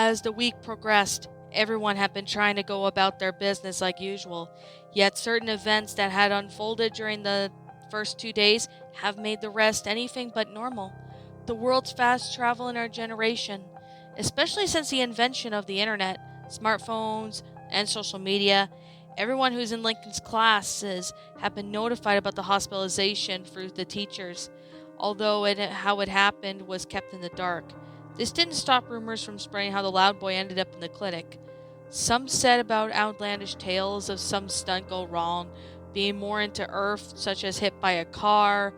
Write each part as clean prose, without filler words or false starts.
As the week progressed, everyone had been trying to go about their business like usual, yet certain events that had unfolded during the first 2 days have made the rest anything but normal. The world's fast travel in our generation, especially since the invention of the internet, smartphones, and social media. Everyone who's in Lincoln's classes have been notified about the hospitalization through the teachers, although how it happened was kept in the dark. This didn't stop rumors from spreading how the loud boy ended up in the clinic. Some said about outlandish tales of some stunt go wrong, being more into earth, such as hit by a car.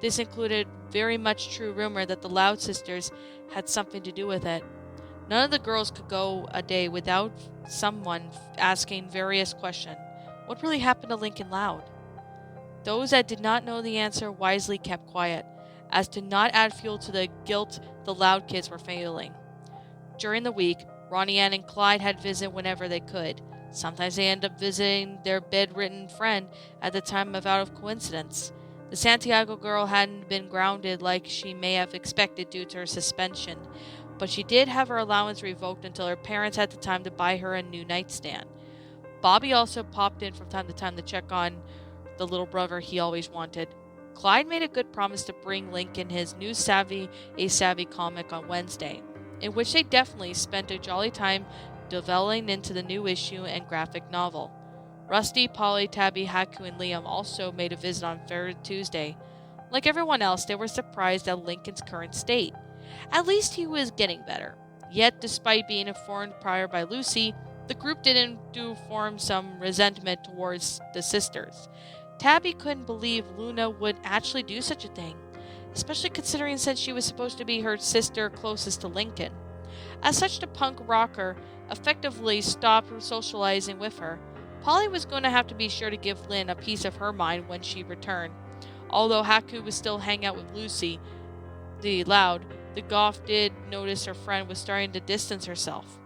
This included very much true rumor that the Loud sisters had something to do with it. None of the girls could go a day without someone asking various questions. What really happened to Lincoln Loud? Those that did not know the answer wisely kept quiet, as to not add fuel to the guilt the Loud kids were feeling. During the week, Ronnie Ann and Clyde had visit whenever they could. Sometimes they ended up visiting their bedridden friend at the time out of coincidence. The Santiago girl hadn't been grounded like she may have expected due to her suspension, but she did have her allowance revoked until her parents had the time to buy her a new nightstand. Bobby also popped in from time to time to check on the little brother he always wanted. Clyde made a good promise to bring Lincoln his new Savvy comic on Wednesday, in which they definitely spent a jolly time delving into the new issue and graphic novel. Rusty, Polly, Tabby, Haku, and Liam also made a visit on Tuesday. Like everyone else, they were surprised at Lincoln's current state. At least he was getting better. Yet, despite being informed prior by Lucy, the group didn't form some resentment towards the sisters. Tabby couldn't believe Luna would actually do such a thing, especially considering since she was supposed to be her sister closest to Lincoln. As such, the punk rocker effectively stopped socializing with her. Polly was going to have to be sure to give Lynn a piece of her mind when she returned. Although Haku was still hanging out with Lucy, the Loud, the Goth did notice her friend was starting to distance herself.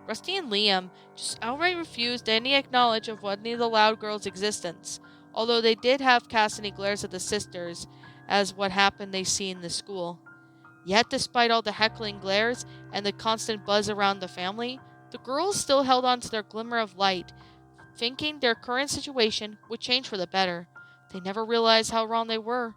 Rusty and Liam just outright refused any acknowledge of any of the Loud girls' existence, although they did have Cassidy glares at the sisters as what happened they see in the school. Yet despite all the heckling glares and the constant buzz around the family, the girls still held on to their glimmer of light, thinking their current situation would change for the better. They never realized how wrong they were.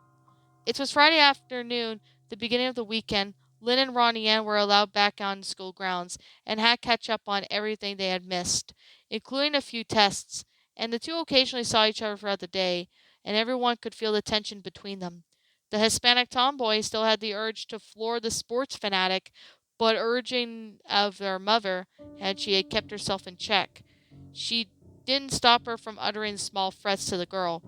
It was Friday afternoon, the beginning of the weekend. Lynn and Ronnie Ann were allowed back on school grounds and had catch up on everything they had missed, including a few tests, and the two occasionally saw each other throughout the day, and everyone could feel the tension between them. The Hispanic tomboy still had the urge to floor the sports fanatic, but urging of their mother, and she had kept herself in check. She didn't stop her from uttering small threats to the girl.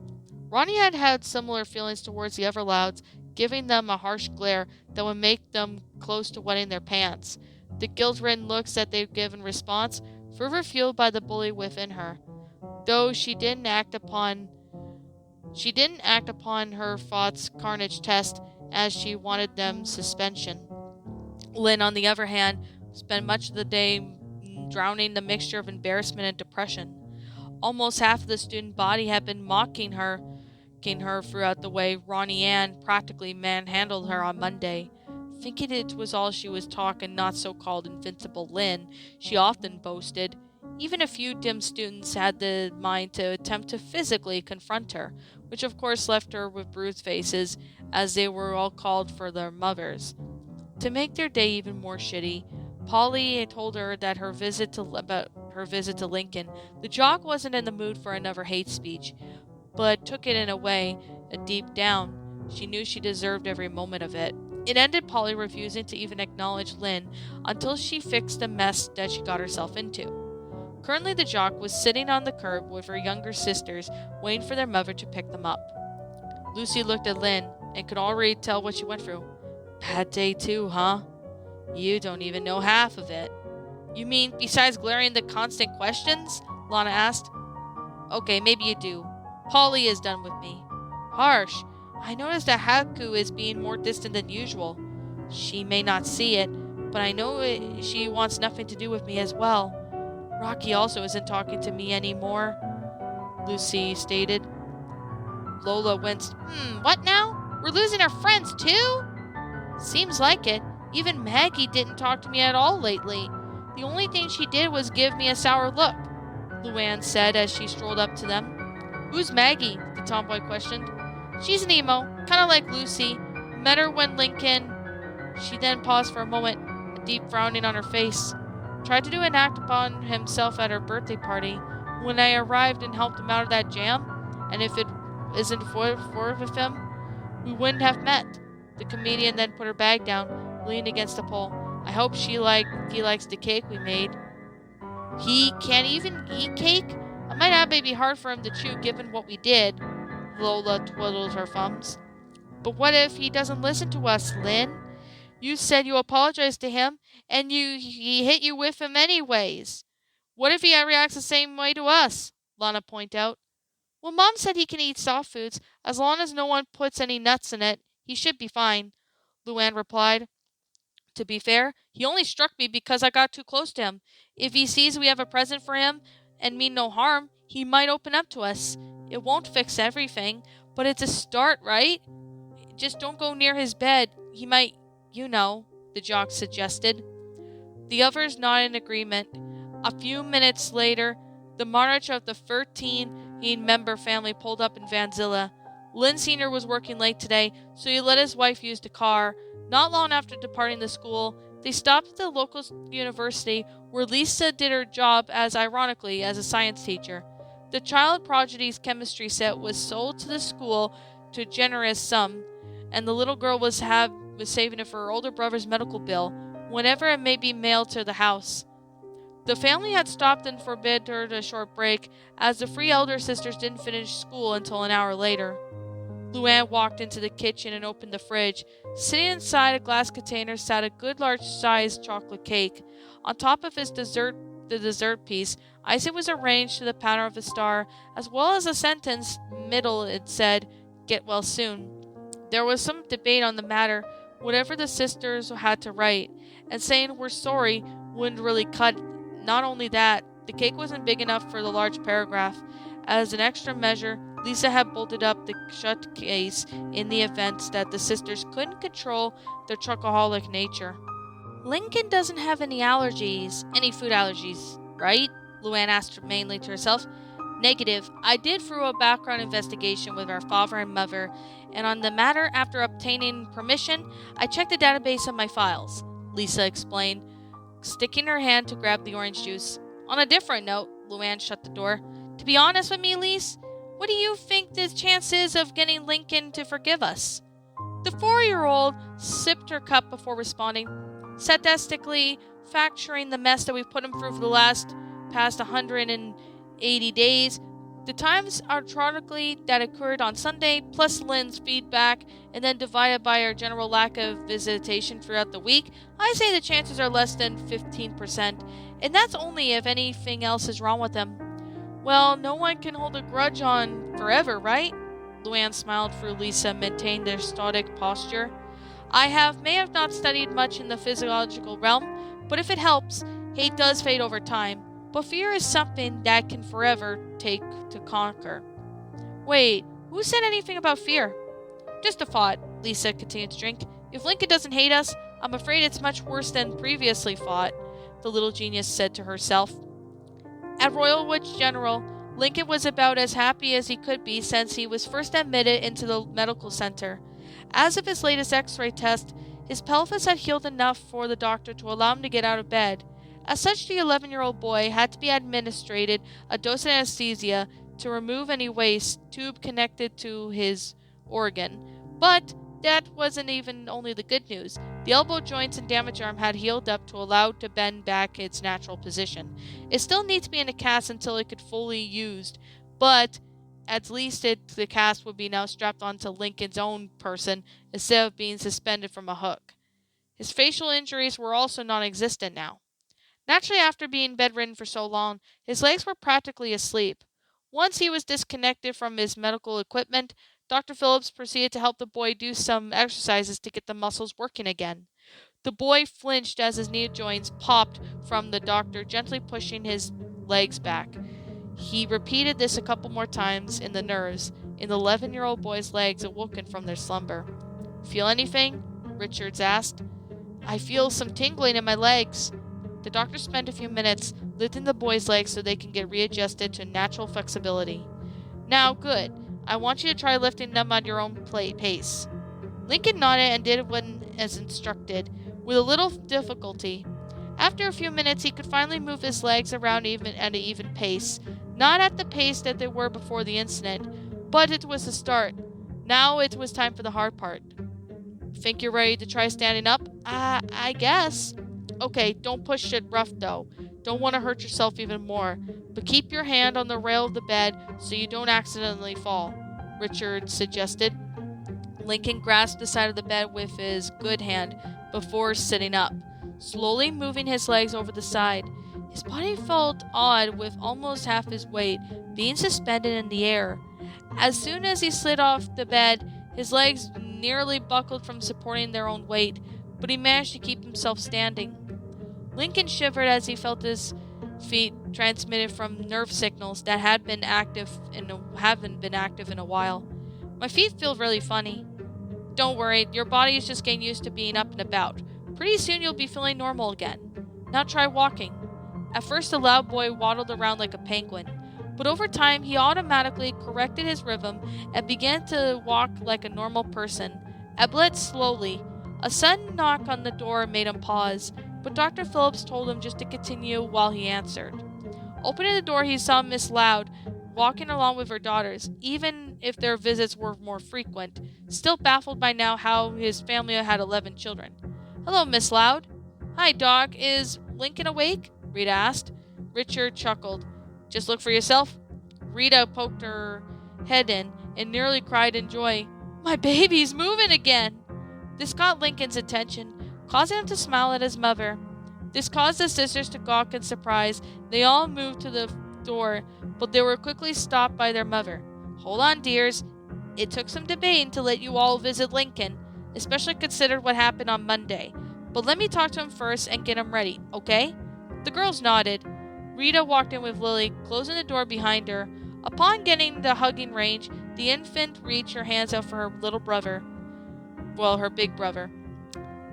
Ronnie had had similar feelings towards the other Louds, giving them a harsh glare that would make them close to wetting their pants. The guilt-ridden looks that they'd give in response, further fueled by the bully within her. Though she didn't act upon her thoughts' carnage test as she wanted them suspension. Lynn, on the other hand, spent much of the day drowning the mixture of embarrassment and depression. Almost half of the student body had been mocking her throughout the way. Ronnie Ann practically manhandled her on Monday. Thinking it was all she was talking, not so-called invincible Lynn, she often boasted. Even a few dim students had the mind to attempt to physically confront her, which of course left her with bruised faces, as they were all called for their mothers. To make their day even more shitty, Polly had told her that about her visit to Lincoln, the jock wasn't in the mood for another hate speech, but took it in a way, deep down, she knew she deserved every moment of it. It ended Polly refusing to even acknowledge Lynn until she fixed the mess that she got herself into. Currently, the jock was sitting on the curb with her younger sisters, waiting for their mother to pick them up. Lucy looked at Lynn and could already tell what she went through. Bad day too, huh? You don't even know half of it. You mean besides glaring the constant questions? Lana asked. Okay, maybe you do. Polly is done with me. Harsh. I noticed that Haku is being more distant than usual. She may not see it, but I know she wants nothing to do with me as well. Rocky also isn't talking to me anymore, Lucy stated. Lola winced. What now? We're losing our friends too? Seems like it. Even Maggie didn't talk to me at all lately. The only thing she did was give me a sour look, Luann said as she strolled up to them. Who's Maggie? The tomboy questioned. She's an emo, kind of like Lucy. Met her when Lincoln. She then paused for a moment, a deep frowning on her face. Tried to do an act upon himself at her birthday party. When I arrived and helped him out of that jam, and if it isn't for him, we wouldn't have met. The comedian then put her bag down, leaning against the pole. I hope he likes the cake we made. He can't even eat cake? I might have be hard for him to chew given what we did. Lola twiddled her thumbs. But what if he doesn't listen to us, Lynn? You said you apologized to him, and he hit you with him anyways. What if he reacts the same way to us? Lana pointed out. Well, Mom said he can eat soft foods, as long as no one puts any nuts in it. He should be fine, Luann replied. To be fair, he only struck me because I got too close to him. If he sees we have a present for him and mean no harm, he might open up to us. It won't fix everything, but it's a start, right? Just don't go near his bed. He might, the jock suggested. The others nodded in agreement. A few minutes later, the monarch of the 13-member family pulled up in Vanzilla. Lynn Sr. was working late today, so he let his wife use the car. Not long after departing the school, they stopped at the local university where Lisa did her job ironically, as a science teacher. The child prodigy's chemistry set was sold to the school to a generous sum, and the little girl was saving it for her older brother's medical bill, whenever it may be mailed to the house. The family had stopped and forbid her a short break, as the 3 elder sisters didn't finish school until an hour later. Luann walked into the kitchen and opened the fridge. Sitting inside a glass container sat a good large-sized chocolate cake. On top of the dessert piece, icing was arranged to the pattern of a star, as well as a sentence middle it said, "Get well soon." There was some debate on the matter, whatever the sisters had to write, and saying we're sorry wouldn't really cut. Not only that, the cake wasn't big enough for the large paragraph. As an extra measure, Lisa had bolted up the shut case in the event that the sisters couldn't control their chocoholic nature. Lincoln doesn't have any food allergies, right? Luann asked mainly to herself. Negative. I did through a background investigation with our father and mother, and on the matter, after obtaining permission, I checked the database of my files, Lisa explained, sticking her hand to grab the orange juice. On a different note, Luann shut the door. To be honest with me, Lise, what do you think the chance is of getting Lincoln to forgive us? The 4-year-old sipped her cup before responding, sadistically factoring the mess that we've put him through for the past 180 days. The times arithmetically that occurred on Sunday, plus Lynn's feedback, and then divided by our general lack of visitation throughout the week, I say the chances are less than 15%, and that's only if anything else is wrong with him. Well, no one can hold a grudge on forever, right? Luann smiled through Lisa, maintained their stoic posture. May have not studied much in the physiological realm, but if it helps, hate does fade over time. But fear is something that can forever take to conquer. Wait, who said anything about fear? Just a thought, Lisa continued to drink. If Lincoln doesn't hate us, I'm afraid it's much worse than previously thought, the little genius said to herself. At Royal Woods General, Lincoln was about as happy as he could be since he was first admitted into the medical center. As of his latest x-ray test, his pelvis had healed enough for the doctor to allow him to get out of bed. As such, the 11-year-old boy had to be administered a dose of anesthesia to remove any waste tube connected to his organ. But that wasn't even only the good news. The elbow joints and damaged arm had healed up to allow it to bend back its natural position. It still needs to be in a cast until it could fully used, but at least the cast would be now strapped onto Lincoln's own person instead of being suspended from a hook. His facial injuries were also non-existent now. Naturally, after being bedridden for so long, his legs were practically asleep. Once he was disconnected from his medical equipment, Dr. Phillips proceeded to help the boy do some exercises to get the muscles working again. The boy flinched as his knee joints popped from the doctor gently pushing his legs back. He repeated this a couple more times in the nerves, in the 11-year-old boy's legs awoken from their slumber. Feel anything? Richards asked. I feel some tingling in my legs. The doctor spent a few minutes lifting the boy's legs so they can get readjusted to natural flexibility. Now, good. I want you to try lifting them at your own pace. Lincoln nodded and did what as instructed, with a little difficulty. After a few minutes, he could finally move his legs around at an even pace. Not at the pace that they were before the incident, but it was a start. Now it was time for the hard part. Think you're ready to try standing up? I guess. Okay, don't push it rough though. Don't want to hurt yourself even more. But keep your hand on the rail of the bed so you don't accidentally fall, Richard suggested. Lincoln grasped the side of the bed with his good hand before sitting up, slowly moving his legs over the side. His body felt odd with almost half his weight being suspended in the air. As soon as he slid off the bed, his legs nearly buckled from supporting their own weight, but he managed to keep himself standing. Lincoln shivered as he felt his feet transmitted from nerve signals that haven't been active in a while. My feet feel really funny. Don't worry, your body is just getting used to being up and about. Pretty soon you'll be feeling normal again. Now try walking. At first the loud boy waddled around like a penguin, but over time he automatically corrected his rhythm and began to walk like a normal person, albeit slowly. A sudden knock on the door made him pause, but Dr. Phillips told him just to continue while he answered. Opening the door, he saw Miss Loud walking along with her daughters, even if their visits were more frequent, still baffled by now how his family had 11 children. Hello, Miss Loud. Hi, Doc. Is Lincoln awake? Rita asked. Richard chuckled. Just look for yourself? Rita poked her head in and nearly cried in joy. My baby's moving again! This caught Lincoln's attention, causing him to smile at his mother. This caused the sisters to gawk in surprise. They all moved to the door, but they were quickly stopped by their mother. Hold on, dears. It took some debating to let you all visit Lincoln, especially considered what happened on Monday. But let me talk to him first and get him ready, okay? The girls nodded. Rita walked in with Lily, closing the door behind her. Upon getting the hugging range, the infant reached her hands out for her little brother. Well, her big brother.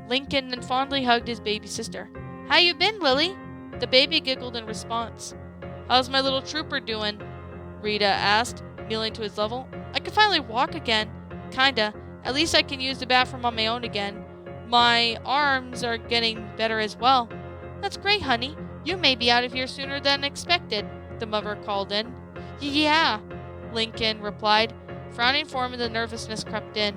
Lincoln then fondly hugged his baby sister. How you been, Lily? The baby giggled in response. How's my little trooper doing? Rita asked, kneeling to his level. I can finally walk again. Kinda. At least I can use the bathroom on my own again. My arms are getting better as well. That's great, honey. You may be out of here sooner than expected, the mother called in. Yeah, Lincoln replied, frowning for him and the nervousness crept in.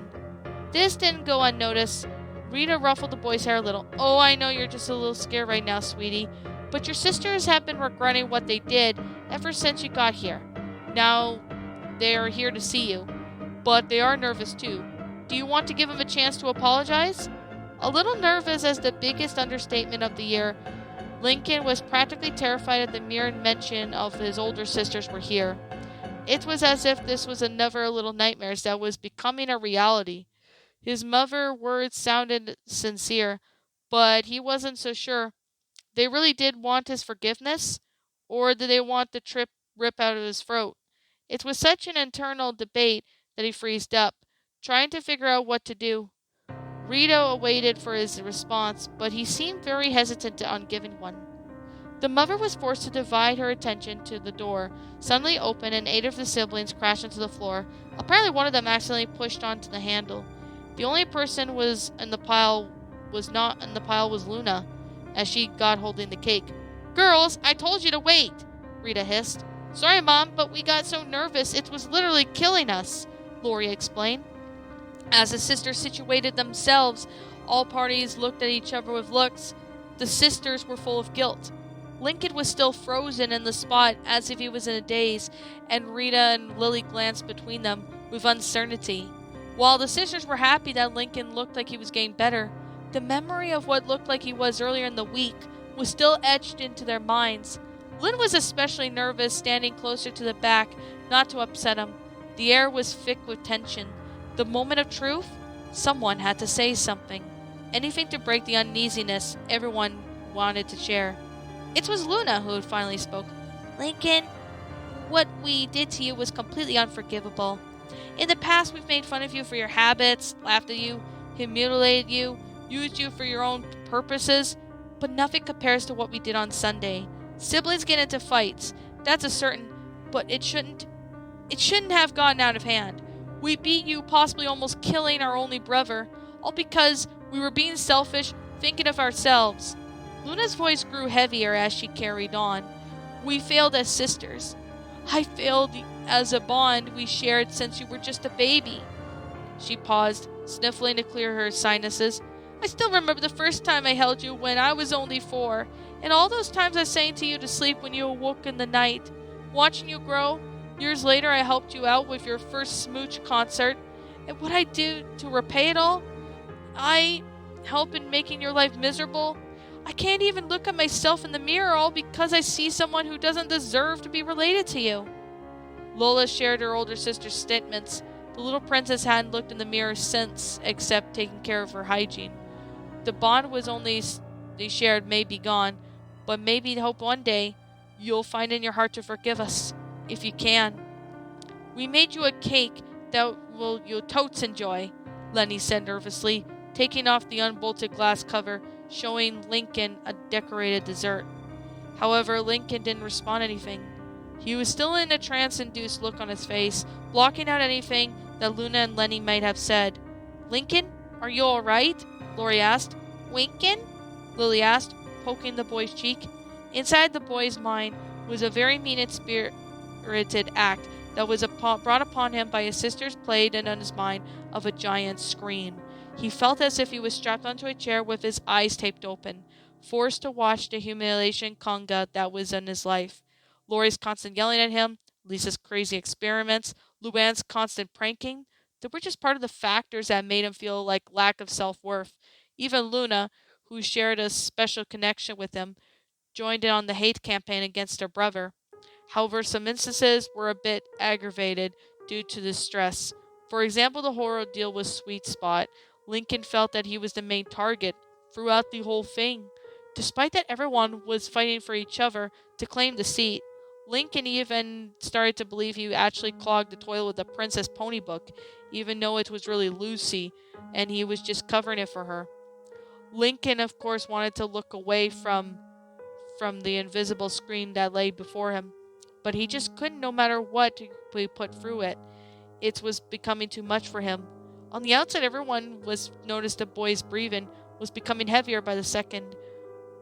This didn't go unnoticed. Rita ruffled the boy's hair a little. Oh, I know you're just a little scared right now, sweetie. But your sisters have been regretting what they did ever since you got here. Now, they are here to see you. But they are nervous too. Do you want to give them a chance to apologize? A little nervous is the biggest understatement of the year. Lincoln was practically terrified at the mere mention of his older sisters were here. It was as if this was another little nightmare that was becoming a reality. His mother's words sounded sincere, but he wasn't so sure. They really did want his forgiveness, or did they want the trip rip out of his throat? It was such an internal debate that he freezed up, trying to figure out what to do. Rita awaited for his response, but he seemed very hesitant on giving one. The mother was forced to divide her attention to the door, suddenly opened, and 8 of the siblings crashed onto the floor. Apparently one of them accidentally pushed onto the handle. The only person was not in the pile was Luna, as she got holding the cake. Girls, I told you to wait, Rita hissed. Sorry, Mom, but we got so nervous it was literally killing us, Gloria explained. As the sisters situated themselves, all parties looked at each other with looks. The sisters were full of guilt. Lincoln was still frozen in the spot as if he was in a daze, and Rita and Lily glanced between them with uncertainty. While the sisters were happy that Lincoln looked like he was getting better, the memory of what looked like he was earlier in the week was still etched into their minds. Lynn was especially nervous, standing closer to the back, not to upset him. The air was thick with tension. The moment of truth? Someone had to say something. Anything to break the uneasiness everyone wanted to share. It was Luna who finally spoke. Lincoln, what we did to you was completely unforgivable. In the past, we've made fun of you for your habits, laughed at you, humiliated you, used you for your own purposes. but nothing compares to what we did on Sunday. Siblings get into fights, that's a certain, but it shouldn't have gotten out of hand. We beat you, possibly almost killing our only brother, all because we were being selfish, thinking of ourselves. Luna's voice grew heavier as she carried on. We failed as sisters. I failed as a bond we shared since you were just a baby. She paused, sniffling to clear her sinuses. I still remember the first time I held you when I was only 4, and all those times I sang to you to sleep when you awoke in the night. Watching you grow, years later I helped you out with your first smooch concert, and what I do to repay it all? I help in making your life miserable. I can't even look at myself in the mirror all because I see someone who doesn't deserve to be related to you. Lola shared her older sister's statements. The little princess hadn't looked in the mirror since, except taking care of her hygiene. The bond was only they shared may be gone, but maybe hope one day you'll find in your heart to forgive us, if you can. We made you a cake that you'll totes enjoy, Lenny said nervously, taking off the unbolted glass cover, showing Lincoln a decorated dessert. However, Lincoln didn't respond anything. He was still in a trance-induced look on his face, blocking out anything that Luna and Lenny might have said. Lincoln, are you all right? Lori asked. Winkin? Lily asked, poking the boy's cheek. Inside the boy's mind was a very mean-spirited act that was brought upon him by his sister's played and on his mind of a giant scream. He felt as if he was strapped onto a chair with his eyes taped open, forced to watch the humiliation conga that was in his life. Lori's constant yelling at him, Lisa's crazy experiments, Luann's constant pranking, they were just part of the factors that made him feel like lack of self-worth. Even Luna, who shared a special connection with him, joined in on the hate campaign against her brother. However, some instances were a bit aggravated due to this stress. For example, the whole ordeal with Sweet Spot. Lincoln felt that he was the main target throughout the whole thing. Despite that everyone was fighting for each other to claim the seat, Lincoln even started to believe he actually clogged the toilet with the Princess Pony book, even though it was really Lucy, and he was just covering it for her. Lincoln, of course, wanted to look away from the invisible screen that lay before him, but he just couldn't no matter what he put through it. It was becoming too much for him. On the outside, everyone noticed the boy's breathing was becoming heavier by the second,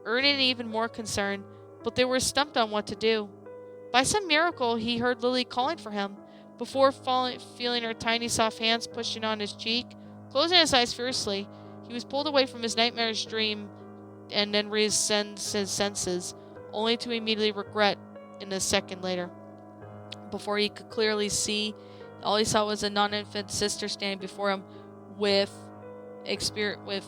earning even more concern, but they were stumped on what to do. By some miracle, he heard Lily calling for him. Before feeling her tiny soft hands pushing on his cheek, closing his eyes fiercely, he was pulled away from his nightmarish dream and then reascends his senses, only to immediately regret in a second later. Before he could clearly see, all he saw was a non-infant sister standing before him with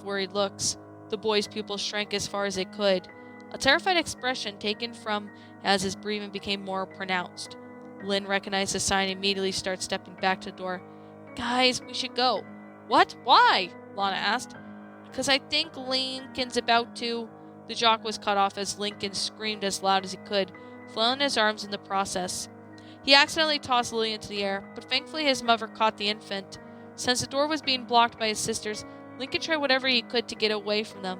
worried looks. The boy's pupils shrank as far as they could, a terrified expression taken from as his breathing became more pronounced. Lynn recognized the sign and immediately started stepping back to the door. Guys, we should go. What? Why? Lana asked. Because I think Lincoln's about to... The jock was cut off as Lincoln screamed as loud as he could, flailing his arms in the process. He accidentally tossed Lily into the air, but thankfully his mother caught the infant. Since the door was being blocked by his sisters, Lincoln tried whatever he could to get away from them.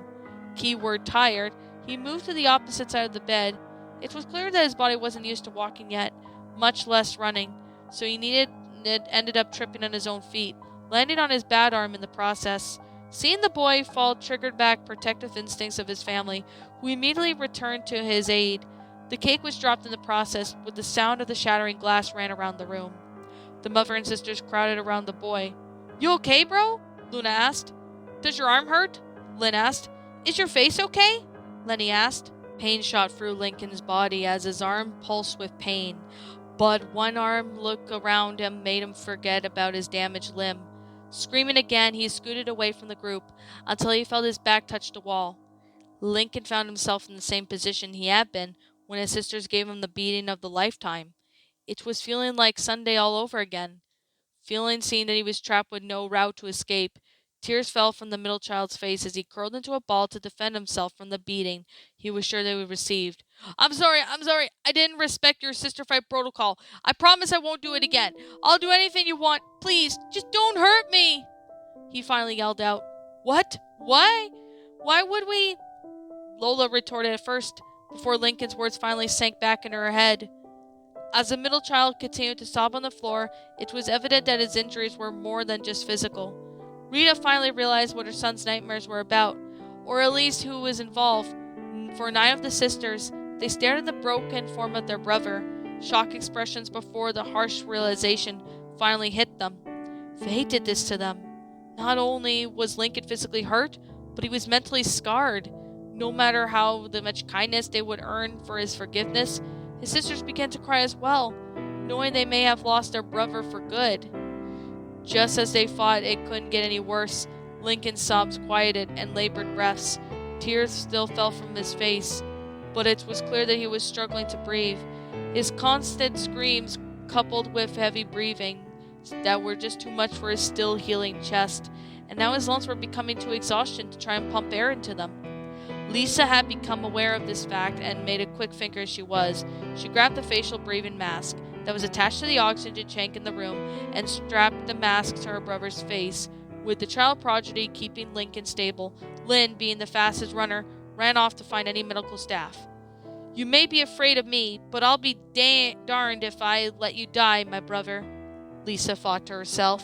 Keyword tired, he moved to the opposite side of the bed. It was clear that his body wasn't used to walking yet, much less running, so he ended up tripping on his own feet, landing on his bad arm in the process. Seeing the boy fall triggered back protective instincts of his family, who immediately returned to his aid. The cake was dropped in the process, with the sound of the shattering glass ran around the room. The mother and sisters crowded around the boy. You okay, bro? Luna asked. Does your arm hurt? Lynn asked. Is your face okay? Lenny asked. Pain shot through Lincoln's body as his arm pulsed with pain, but one arm look around him made him forget about his damaged limb. Screaming again, he scooted away from the group until he felt his back touch the wall. Lincoln found himself in the same position he had been when his sisters gave him the beating of the lifetime. It was feeling like Sunday all over again. Seeing that he was trapped with no route to escape, tears fell from the middle child's face as he curled into a ball to defend himself from the beating he was sure they would receive. I'm sorry. I didn't respect your sister fight protocol. I promise I won't do it again. I'll do anything you want. Please, just don't hurt me. He finally yelled out. What? Why? Why would we? Lola retorted at first, before Lincoln's words finally sank back into her head. As the middle child continued to sob on the floor, it was evident that his injuries were more than just physical. Rita finally realized what her son's nightmares were about, or at least who was involved. For 9 of the sisters, they stared at the broken form of their brother, shock expressions before the harsh realization finally hit them. Fate did this to them. Not only was Lincoln physically hurt, but he was mentally scarred. No matter how much kindness they would earn for his forgiveness, his sisters began to cry as well, knowing they may have lost their brother for good. Just as they thought it couldn't get any worse, Lincoln's sobs quieted and labored breaths. Tears still fell from his face, but it was clear that he was struggling to breathe. His constant screams, coupled with heavy breathing, that were just too much for his still healing chest, and now his lungs were becoming too exhaustion to try and pump air into them. Lisa had become aware of this fact and made a quick thinker as she was. She grabbed the facial breathing mask that was attached to the oxygen tank in the room and strapped the mask to her brother's face. With the child prodigy keeping Lincoln stable, Lynn, being the fastest runner, ran off to find any medical staff. "You may be afraid of me, but I'll be darned if I let you die, my brother," Lisa thought to herself.